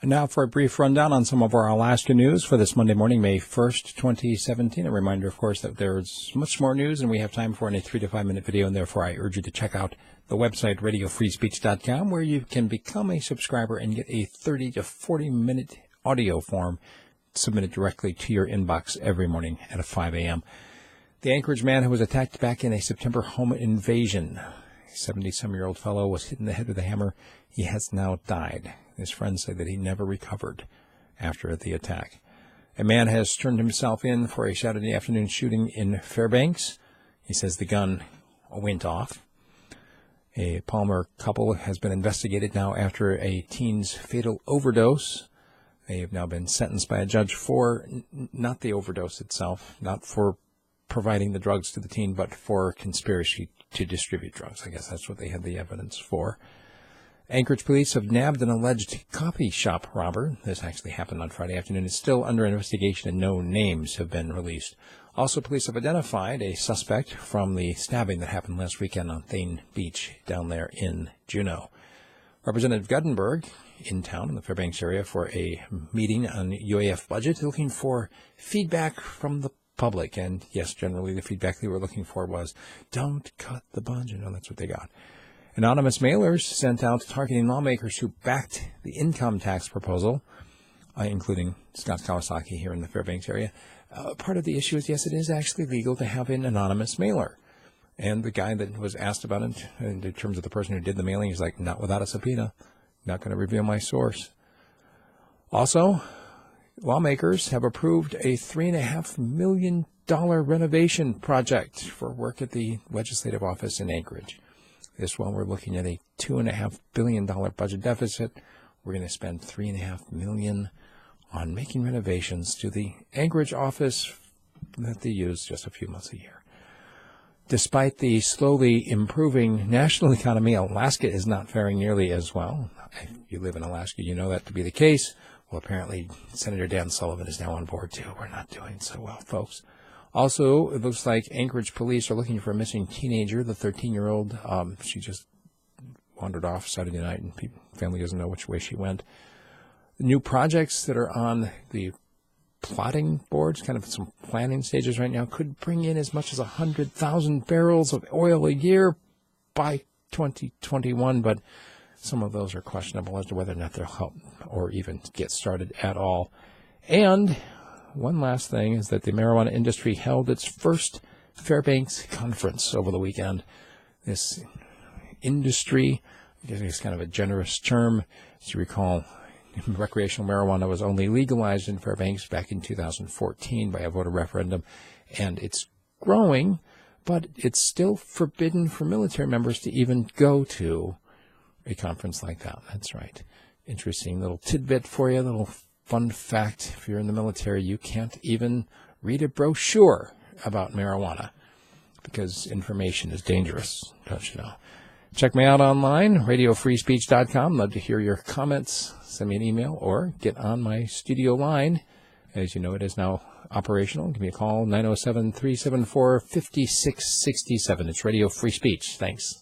And now for a brief rundown on some of our Alaska news for this Monday morning, May 1st, 2017. A reminder, of course, that there's much more news and we have time for in a 3 to 5 minute video, and therefore I urge you to check out the website radiofreespeech.com, where you can become a subscriber and get a 30 to 40 minute audio form submitted directly to your inbox every morning at 5 a.m. The Anchorage man who was attacked back in a September home invasion. A 70-some-year-old fellow was hit in the head with a hammer. He has now died. His friends say that he never recovered after the attack. A man has turned himself in for a Saturday afternoon shooting in Fairbanks. He says the gun went off. A Palmer couple has been investigated now after a teen's fatal overdose. They have now been sentenced by a judge for not the overdose itself, not for providing the drugs to the teen, but for conspiracy to distribute drugs. I guess that's what they had the evidence for. Anchorage police have nabbed an alleged coffee shop robber. This actually happened on Friday afternoon. It's still under investigation and no names have been released. Also, police have identified a suspect from the stabbing that happened last weekend on Thane Beach down there in Juneau. Representative Guttenberg in town in the Fairbanks area for a meeting on UAF budget, looking for feedback from the public. And yes, generally the feedback they were looking for was, don't cut the budget. No, that's what they got. Anonymous mailers sent out targeting lawmakers who backed the income tax proposal, including Scott Kawasaki here in the Fairbanks area. Part of the issue is, yes, it is actually legal to have an anonymous mailer. And the guy that was asked about it, in terms of the person who did the mailing, he's like, not without a subpoena, not going to reveal my source. Also, lawmakers have approved a $3.5 million renovation project for work at the legislative office in Anchorage. This while we're looking at a $2.5 billion budget deficit, we're going to spend $3.5 million on making renovations to the Anchorage office that they use just a few months a year. Despite the slowly improving national economy, Alaska is not faring nearly as well. If you live in Alaska, you know that to be the case. Well, apparently Senator Dan Sullivan is now on board too. We're not doing so well, folks. Also, it looks like Anchorage police are looking for a missing teenager, the 13-year-old. She just wandered off Saturday night, and family doesn't know which way she went. The new projects that are on the plotting boards, kind of some planning stages right now, could bring in as much as 100,000 barrels of oil a year by 2021, but some of those are questionable as to whether or not they'll help or even get started at all. And one last thing is that the marijuana industry held its first Fairbanks conference over the weekend. This industry, I guess it's kind of a generous term. As you recall, recreational marijuana was only legalized in Fairbanks back in 2014 by a voter referendum, and it's growing, but it's still forbidden for military members to even go to a conference like that. That's right. Interesting little tidbit for you, a little fun fact. If you're in the military, you can't even read a brochure about marijuana because information is dangerous, don't you know? Check me out online, radiofreespeech.com. Love to hear your comments. Send me an email or get on my studio line. As you know, it is now operational. Give me a call, 907-374-5667. It's Radio Free Speech. Thanks.